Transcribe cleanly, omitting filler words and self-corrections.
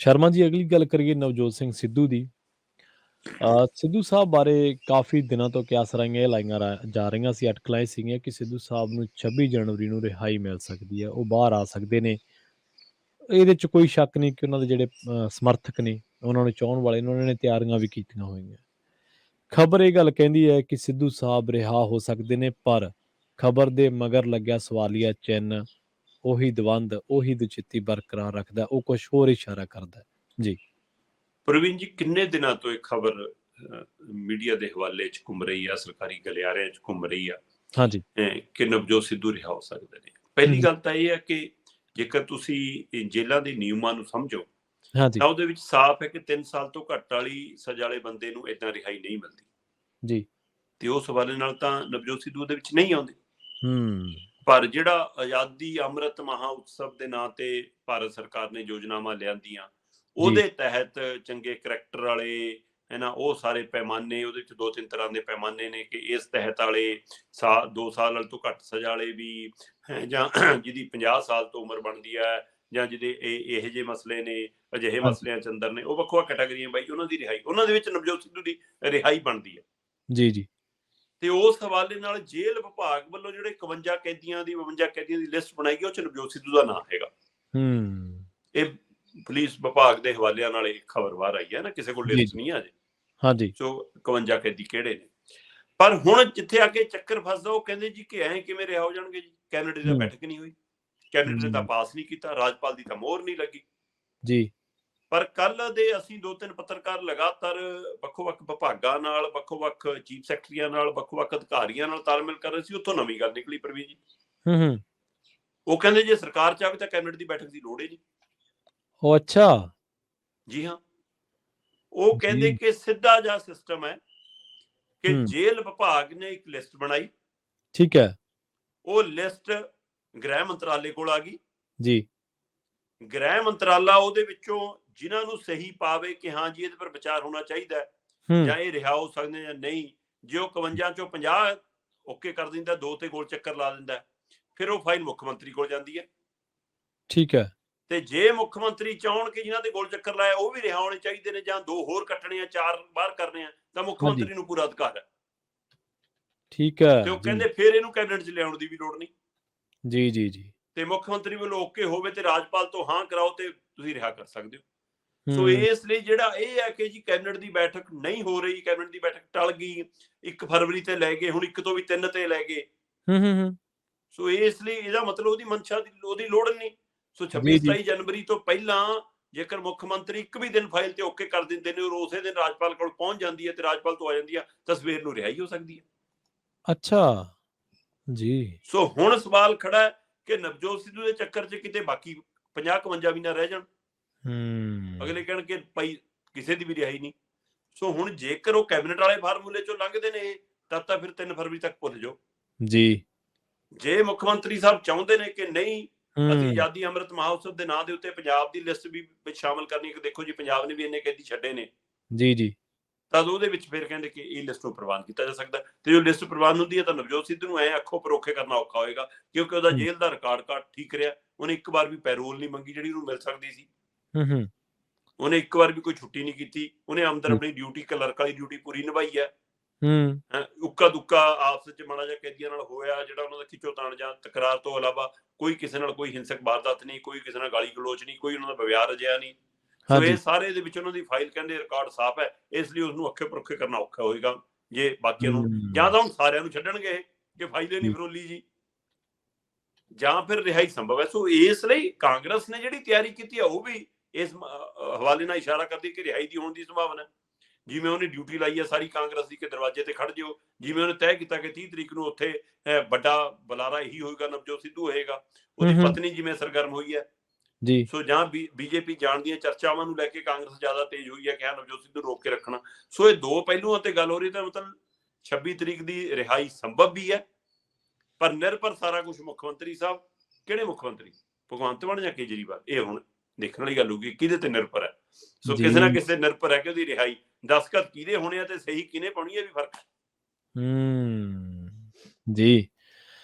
ਸ਼ਰਮਾ ਜੀ, ਅਗਲੀ ਗੱਲ ਕਰੀਏ ਨਵਜੋਤ ਸਿੰਘ ਸਿੱਧੂ ਦੀ। ਸਿੱਧੂ ਸਾਹਿਬ ਬਾਰੇ ਕਾਫੀ ਦਿਨਾਂ ਤੋਂ ਕਿਆਸਰਾਈਆਂ ਇਹ ਲਾਈਆਂ ਜਾ ਰਹੀਆਂ ਸੀ, ਅਟਕਲਾਂ ਇਹ ਸੀਗੀਆਂ ਕਿ ਸਿੱਧੂ ਸਾਹਿਬ ਨੂੰ 26 ਜਨਵਰੀ ਨੂੰ ਰਿਹਾਈ ਮਿਲ ਸਕਦੀ ਹੈ, ਉਹ ਬਾਹਰ ਆ ਸਕਦੇ ਨੇ। ਇਹਦੇ 'ਚ ਕੋਈ ਸ਼ੱਕ ਨਹੀਂ ਕਿ ਉਹਨਾਂ ਦੇ ਜਿਹੜੇ ਸਮਰਥਕ ਨੇ, ਉਹਨਾਂ ਨੂੰ ਚਾਹੁਣ ਵਾਲੇ ਨੇ, ਉਹਨਾਂ ਨੇ ਤਿਆਰੀਆਂ ਵੀ ਕੀਤੀਆਂ ਹੋਈਆਂ। ਖਬਰ ਇਹ ਗੱਲ ਕਹਿੰਦੀ ਹੈ ਕਿ ਸਿੱਧੂ ਸਾਹਿਬ ਰਿਹਾ ਹੋ ਸਕਦੇ ਨੇ, ਪਰ ਖਬਰ ਦੇ ਮਗਰ ਲੱਗਿਆ ਸਵਾਲੀਆ ਚਿੰਨ੍ਹ ਉਹੀ ਦਵੰਦ, ਉਹੀ ਦੁਚਿੱਤੀ ਬਰਕਰਾਰ ਰੱਖਦਾ, ਉਹ ਕੁਛ ਹੋਰ ਇਸ਼ਾਰਾ ਕਰਦਾ ਜੀ। ਪ੍ਰਵੀਨ ਜੀ, ਕਿੰਨੇ ਦਿਨਾਂ ਤੋਂ ਇਹ ਖਬਰ ਮੀਡੀਆ ਦੇ ਹਵਾਲੇ 'ਚ ਘੁੰਮ ਰਹੀ ਆ, ਸਰਕਾਰੀ ਗਲਿਆਰਿਆਂ 'ਚ ਘੁੰਮ ਰਹੀ ਆ ਹਾਂਜੀ ਕਿ ਨਵਜੋਤ ਸਿੱਧੂ ਰਿਹਾ ਹੋ ਸਕਦੇ ਨੇ। ਪਹਿਲੀ ਗੱਲ ਤਾਂ ਇਹ ਹੈ ਕਿ ਜੇਕਰ ਤੁਸੀਂ ਜੇਲ੍ਹਾਂ ਦੇ ਨਿਯਮਾਂ ਨੂੰ ਸਮਝੋ ਤਾਂ ਉਹਦੇ ਵਿੱਚ ਸਾਫ਼ ਹੈ ਕਿ 3 ਸਾਲ ਤੋਂ ਘੱਟ ਵਾਲੀ ਸਜ਼ਾ ਵਾਲੇ ਬੰਦੇ ਨੂੰ ਏਦਾਂ ਰਿਹਾਈ ਨਹੀਂ ਮਿਲਦੀ ਜੀ, ਤੇ ਉਸ ਹਵਾਲੇ ਨਾਲ ਤਾਂ ਨਵਜੋਤ ਸਿੱਧੂ ਉਹਦੇ ਵਿੱਚ ਨਹੀਂ ਆਉਂਦੇ। ਪਰ ਜਿਹੜਾ ਆਜ਼ਾਦੀ ਅੰਮ੍ਰਿਤ ਮਹਾ ਉਤਸਵ ਦੇ ਨਾਂ ਤੇ ਭਾਰਤ ਸਰਕਾਰ ਨੇ ਯੋਜਨਾਵਾਂ ਲਿਆਂਦੀਆਂ, ਉਹਦੇ ਤਹਿਤ ਚੰਗੇ ਕਰੈਕਟਰ ਵਾਲੇ ਹੈ ਨਾ, ਉਹ ਸਾਰੇ ਪੈਮਾਨੇ ਉਹਦੇ ਵਿੱਚ 2-3 ਤਰ੍ਹਾਂ ਦੇ ਪੈਮਾਨੇ ਨੇ ਕਿ ਇਸ ਤਹਿਤ ਵਾਲੇ 2 ਸਾਲ ਤੋਂ ਘੱਟ ਸਜ਼ਾ ਵਾਲੇ ਵੀ, ਜਾਂ ਜਿਹਦੀ 50 ਸਾਲ ਤੋਂ ਉਮਰ ਬਣਦੀ ਹੈ, ਜਾਂ ਜਿਹਦੇ ਇਹੋ ਜਿਹੇ ਮਸਲੇ ਨੇ, ਅਜਿਹੇ ਮਸਲਿਆਂ ਚ ਅੰਦਰ ਨੇ, ਉਹ ਵੱਖੋ ਵੱਖ ਕੈਟਾਗਰੀਆਂ ਬਾਈ ਉਹਨਾਂ ਦੀ ਰਿਹਾਈ, ਉਹਨਾਂ ਦੇ ਵਿੱਚ ਨਵਜੋਤ ਸਿੱਧੂ ਦੀ ਰਿਹਾਈ ਬਣਦੀ ਹੈ ਜੀ ਜੀ। ਤੇ ਉਸ ਹਵਾਲੇ ਨਾਲ ਜੇਲ੍ਹ ਵਿਭਾਗ ਵੱਲੋਂ ਜਿਹੜੇ 52 ਕੈਦੀਆਂ ਦੀ ਲਿਸਟ ਬਣਾਈ ਗਈ, ਉਹ ਚ ਨਵਜੋਤ ਸਿੱਧੂ ਦਾ ਨਾਂ ਹੈਗਾ। ਇਹ ਪੁਲਿਸ ਵਿਭਾਗ ਦੇ ਹਵਾਲਿਆਂ ਨਾਲ ਇਹ ਖਬਰ ਬਾਹਰ ਆਈ ਹੈ ਨਾ, ਕਿਸੇ ਕੋਲ ਲਿਸਟ ਨਹੀਂ ਆ ਜੇ ਹਾਂਜੀ ਸੋ 52 ਕੈਦੀ ਕਿਹੜੇ ਨੇ। ਪਰ ਹੁਣ ਜਿੱਥੇ ਆ ਕੇ ਚੱਕਰ ਫਸਦਾ, ਉਹ ਕਹਿੰਦੇ ਜੀ ਕਿ ਐਂ ਕਿਵੇਂ ਰਿਹਾ ਹੋ ਜਾਣਗੇ ਜੀ, ਕੈਬਨਿਟ ਦੀ ਬੈਠਕ ਨਹੀਂ ਹੋਈ, ਕੈਬਨਿਟ ਨੇ ਤਾਂ ਪਾਸ ਨਹੀਂ ਕੀਤਾ, ਰਾਜਪਾਲ ਦੀ ਤਾਂ ਮੋਹਰ ਨਹੀਂ ਲੱਗੀ ਜੀ। ਪਰ ਕੱਲ ਦੇ ਅਸੀਂ 2-3 ਪੱਤਰਕਾਰ ਲਗਾਤਾਰ ਵੱਖੋ-ਵੱਖ ਵਿਭਾਗਾਂ ਨਾਲ, ਵੱਖੋ-ਵੱਖ ਚੀਫ ਸੈਕਟਰੀਆਂ ਨਾਲ, ਵੱਖੋ-ਵੱਖ ਅਧਿਕਾਰੀਆਂ ਨਾਲ ਤਾਲਮੇਲ ਕਰ ਰਹੇ ਸੀ। ਉੱਥੋਂ ਨਵੀਂ ਗੱਲ ਨਿਕਲੀ ਪ੍ਰਵੀਨ ਜੀ। ਉਹ ਕਹਿੰਦੇ ਜੇ ਸਰਕਾਰ ਚਾਹਵੇ ਤਾਂ ਕੈਬਨਿਟ ਦੀ ਬੈਠਕ ਦੀ ਲੋੜ ਹੀ ਨਹੀਂ। ਉਹ ਅੱਛਾ ਜੀ ਹਾਂ, ਉਹ ਕਹਿੰਦੇ ਕਿ ਸਿੱਧਾ ਜਿਹਾ ਸਿਸਟਮ ਹੈ ਕਿ ਜੇਲ੍ਹ ਵਿਭਾਗ ਨੇ ਇੱਕ ਲਿਸਟ ਬਣਾਈ, ਠੀਕ ਹੈ, ਉਹ ਲਿਸਟ ਗ੍ਰਹਿ ਮੰਤਰਾਲੇ ਕੋਲ ਆ ਗਈ ਜੀ। ਗ੍ਰਹਿ ਮੰਤਰਾਲਾ ਉਹਦੇ ਵਿੱਚੋਂ ਜਿਨ੍ਹਾਂ ਨੂੰ ਸਹੀ ਪਾਵੇ ਕਿ ਹਾਂ ਜੀ ਇਹਦੇ ਪਰ ਵਿਚਾਰ ਹੋਣਾ ਚਾਹੀਦਾ ਹੈ ਜਾਂ ਇਹ ਰਿਹਾ ਹੋ ਸਕਦੇ ਜਾਂ ਨਹੀਂ, ਜੇ ਉਹ 51 ਚੋਂ 50 ਓਕੇ ਕਰ ਦਿੰਦਾ, 2 ਤੇ ਗੋਲ ਚੱਕਰ ਲਾ ਦਿੰਦਾ, ਫਿਰ ਉਹ ਫਾਈਲ ਮੁੱਖ ਮੰਤਰੀ ਕੋਲ ਜਾਂਦੀ ਹੈ, ਠੀਕ ਹੈ। ਤੇ ਜੇ ਮੁੱਖ ਮੰਤਰੀ ਚਾਹਣ ਕਿ ਜਿਨ੍ਹਾਂ ਦੇ ਗੋਲ ਚੱਕਰ ਲਾਇਆ ਉਹ ਵੀ ਰਿਹਾ ਹੋਣੇ ਚਾਹੀਦੇ ਨੇ, ਜਾਂ 2 ਹੋਰ ਕੱਟਣੇ ਆ, 4 ਬਾਹਰ ਕਰਨੇ ਆ, ਤਾਂ ਮੁੱਖ ਮੰਤਰੀ ਨੂੰ ਪੂਰਾ ਅਧਿਕਾਰ ਹੈ, ਠੀਕ ਹੈ। ਤੇ ਉਹ ਕਹਿੰਦੇ ਫਿਰ ਇਹਨੂੰ ਕੈਬਨਿਟ 'ਚ ਲਿਆਉਣ ਦੀ ਵੀ ਲੋੜ ਨਹੀਂ ਜੀ ਜੀ ਜੀ। ਤੇ ਮੁੱਖ ਮੰਤਰੀ ਵੱਲੋਂ ਓਕੇ ਹੋਵੇ ਤੇ ਰਾਜਪਾਲ ਤੋਂ ਹਾਂ ਕਰਾਓ ਤੇ ਤੁਸੀਂ ਰਿਹਾ ਕਰ ਸਕਦੇ ਹੋ। ਸੋ ਇਸ ਲਈ ਜਿਹੜਾ ਇਹ ਹੈ ਕਿ ਜੀ ਕੈਬਨਿਟ ਦੀ ਬੈਠਕ ਨਹੀਂ ਹੋ ਰਹੀ, ਕੈਬਨਿਟ ਦੀ ਬੈਠਕ ਟਲ ਗਈ, 1 ਫਰਵਰੀ ਤੇ ਲੈ ਗਏ, ਹੁਣ 1 ਤੋਂ ਵੀ 3 ਤੇ ਲੈ ਗਏ। ਸੋ ਇਸ ਲਈ ਇਹਦਾ ਮਤਲਬ ਉਹਦੀ ਮਨਸ਼ਾ ਦੀ ਉਹਦੀ ਲੋੜ ਨਹੀਂ। ਸੋ 26-27 ਜਨਵਰੀ ਤੋਂ ਪਹਿਲਾਂ ਜੇਕਰ ਮੁੱਖ ਮੰਤਰੀ ਇੱਕ ਵੀ ਦਿਨ ਫਾਈਲ ਤੇ ਓਕੇ ਕਰ ਦਿੰਦੇ ਨੇ ਔਰ ਉਸੇ ਦਿਨ ਰਾਜਪਾਲ ਕੋਲ ਪਹੁੰਚ ਜਾਂਦੀ ਹੈ ਤੇ ਰਾਜਪਾਲ ਤੋਂ ਆ ਜਾਂਦੀ ਹੈ, ਤਾਂ ਸਵੇਰ ਨੂੰ ਰਿਹਾਈ ਹੋ ਸਕਦੀ ਹੈ। ਅੱਛਾ ਜੀ। ਸੋ ਹੁਣ ਸਵਾਲ ਖੜਾ ਹੈ ਕਿ ਨਵਜੋਤ ਸਿੱਧੂ ਦੇ ਚੱਕਰ 'ਚ ਕਿਤੇ ਬਾਕੀ 50-52 ਵੀ ਨਾ ਰਹਿ ਜਾਣ। ਅਗਲੇ ਕਹਿਣ ਕਿ ਭਾਈ ਕਿਸੇ ਦੀ ਵੀ ਰਿਹਾਈ ਨਹੀਂ। ਸੋ ਹੁਣ ਜੇਕਰ ਉਹ ਕੈਬਨਿਟ ਵਾਲੇ ਫਾਰਮੂਲੇ ਚੋਂ ਲੰਘਦੇ ਨੇ ਤਾਂ ਫਿਰ 3 ਫਰਵਰੀ ਤੱਕ ਭੁੱਲ ਜਾਓ ਜੀ। ਜੇ ਮੁੱਖ ਮੰਤਰੀ ਸਾਹਿਬ ਚਾਹੁੰਦੇ ਨੇ ਕਿ ਨਹੀਂ ਅਸੀਂ ਆਜ਼ਾਦੀ ਅੰਮ੍ਰਿਤ ਮਹਾਉਤਸਵ ਦੇ ਨਾਂ ਦੇ ਉੱਤੇ ਪੰਜਾਬ ਦੀ ਲਿਸਟ ਵੀ ਵਿੱਚ ਸ਼ਾਮਲ ਕਰਨੀ, ਕਿ ਦੇਖੋ ਜੀ ਪੰਜਾਬ ਨੇ ਵੀ ਇੰਨੇ ਕੈਦੀ ਛੱਡੇ ਨੇ ਜੀ ਜੀ, ਤਾਂ ਉਹਦੇ ਵਿੱਚ ਫਿਰ ਕਹਿੰਦੇ ਕਿ ਇਹ ਲਿਸਟ ਨੂੰ ਪ੍ਰਵਾਨ ਕੀਤਾ ਜਾ ਸਕਦਾ। ਤੇ ਜੋ ਲਿਸਟ ਪ੍ਰਵਾਨ ਹੁੰਦੀ ਹੈ ਤਾਂ ਨਵਜੋਤ ਸਿੱਧੂ ਨੂੰ ਐ ਅੱਖੋਂ ਪਰੋਖੇ ਕਰਨਾ ਔਖਾ ਹੋਏਗਾ, ਕਿਉਂਕਿ ਉਹਦਾ ਜੇਲ੍ਹ ਦਾ ਰਿਕਾਰਡ ਠੀਕ ਰਿਹਾ। ਉਹਨੇ ਇੱਕ ਵਾਰ ਵੀ ਪੈਰੋਲ ਨਹੀਂ ਮੰਗੀ ਜਿਹੜੀ ਉਹਨੂੰ ਮਿਲ ਸਕਦੀ ਸੀ, ਉਹਨੇ ਇੱਕ ਵਾਰ ਵੀ ਕੋਈ ਛੁੱਟੀ ਨਹੀਂ ਕੀਤੀ, ਉਹਨੇ ਅੰਦਰ ਆਪਣੀ ਡਿਊਟੀ, ਕਲਰਕ ਵਾਲੀ ਡਿਊਟੀ ਪੂਰੀ ਨਿਭਾਈ ਹੈ। ਉੱਕਾ ਦੁੱਕਾ ਆਪਸ ਵਿੱਚ ਮਾੜਾ ਜਿਹਾ ਕੈਦੀਆਂ ਨਾਲ ਹੋਇਆ, ਜਿਹੜਾ ਉਹਨਾਂ ਦਾ ਖਿੱਚੋਤਾਣ ਜਾਂ ਤਕਰਾਰ ਤੋਂ ਇਲਾਵਾ ਕੋਈ ਕਿਸੇ ਨਾਲ ਕੋਈ ਹਿੰਸਕ ਵਾਰਦਾਤ ਨਹੀਂ, ਕੋਈ ਕਿਸੇ ਨਾਲ ਗਾਲੀ ਗਲੋਚ ਨਹੀਂ, ਕੋਈ ਉਹਨਾਂ ਦਾ ਵਿਵਹਾਰ ਅਜਿਹਾ ਨਹੀਂ। ਸੋ ਇਹ ਸਾਰੇ ਦੇ ਵਿੱਚ ਉਹਨਾਂ ਦੀ ਫਾਈਲ ਕਹਿੰਦੇ ਰਿਕਾਰਡ ਸਾਫ਼ ਹੈ, ਇਸ ਲਈ ਉਸਨੂੰ ਅੱਖੇ ਪਰੋਖੇ ਕਰਨਾ ਔਖਾ ਹੋਏਗਾ ਜੇ ਬਾਕੀਆਂ ਨੂੰ, ਜਾਂ ਤਾਂ ਹੁਣ ਸਾਰਿਆਂ ਨੂੰ ਛੱਡਣਗੇ ਕਿ ਫਾਈਲ ਨਹੀਂ ਫਰੋਲੀ ਜੀ, ਜਾਂ ਫਿਰ ਰਿਹਾਈ ਸੰਭਵ ਹੈ। ਸੋ ਇਸ ਲਈ ਕਾਂਗਰਸ ਨੇ ਜਿਹੜੀ ਤਿਆਰੀ ਕੀਤੀ ਹੈ ਉਹ ਵੀ ਇਸ ਹਵਾਲੇ ਨਾਲ ਇਸ਼ਾਰਾ ਕਰਦੀ ਕਿ ਰਿਹਾਈ ਦੀ ਹੋਣ ਦੀ ਸੰਭਾਵਨਾ। ਜਿਵੇਂ ਉਹਨੇ ਡਿਊਟੀ ਲਾਈ ਹੈ ਸਾਰੀ ਕਾਂਗਰਸ ਦੀ ਕਿ ਦਰਵਾਜ਼ੇ ਤੇ ਖੜ ਜਿਓ, ਜਿਵੇਂ ਉਹਨੇ ਤੈਅ ਕੀਤਾ ਕਿ 30 ਤਰੀਕ ਨੂੰ ਉੱਥੇ ਵੱਡਾ ਬੁਲਾਰਾ ਇਹੀ ਹੋਏਗਾ, ਨਵਜੋਤ ਸਿੱਧੂ ਹੋਏਗਾ, ਉਹਦੀ ਪਤਨੀ ਜਿਵੇਂ ਸਰਗਰਮ ਹੋਈ ਹੈ ਜੀ। ਸੋ ਜਾਂ ਬੀਜੇਪੀ ਜਾਣ ਦੀਆਂ ਚਰਚਾਵਾਂ ਨੂੰ ਲੈ ਕੇ ਕਾਂਗਰਸ ਜ਼ਿਆਦਾ ਤੇਜ਼ ਹੋਈ ਹੈ ਕਿ ਨਵਜੋਤ ਸਿੱਧੂ ਰੋਕ ਕੇ ਰੱਖਣਾ। ਸੋ ਇਹ 2 ਪਹਿਲੂਆਂ ਤੇ ਗੱਲ ਹੋ ਰਹੀ, ਤਾਂ ਮਤਲਬ 26 ਤਰੀਕ ਦੀ ਰਿਹਾਈ ਸੰਭਵ ਵੀ ਹੈ, ਪਰ ਨਿਰਭਰ ਸਾਰਾ ਕੁਝ ਮੁੱਖ ਮੰਤਰੀ ਸਾਹਿਬ, ਕਿਹੜੇ ਮੁੱਖ ਮੰਤਰੀ, ਭਗਵੰਤ ਮਾਨ ਜਾਂ ਕੇਜਰੀਵਾਲ, ਇਹ ਹੁਣ ਦੇਖਣ ਵਾਲੀ ਗੱਲ ਹੋਊਗੀ ਕਿਹਦੇ ਤੇ ਨਿਰਭਰ ਹੈ। ਸੋ ਕਿਸੇ ਨਾ ਕਿਸੇ ਨਿਰਭਰ ਹੈ ਕਿ ਉਹਦੀ ਰਿਹਾਈ, ਦਸਤਖਤ ਕਿਹਦੇ ਹੋਣੇ ਆ ਤੇ ਸਹੀ ਕਿਹਨੇ ਪਾਉਣੀ ਹੈ ਵੀ ਫਰਕ ਜੀ।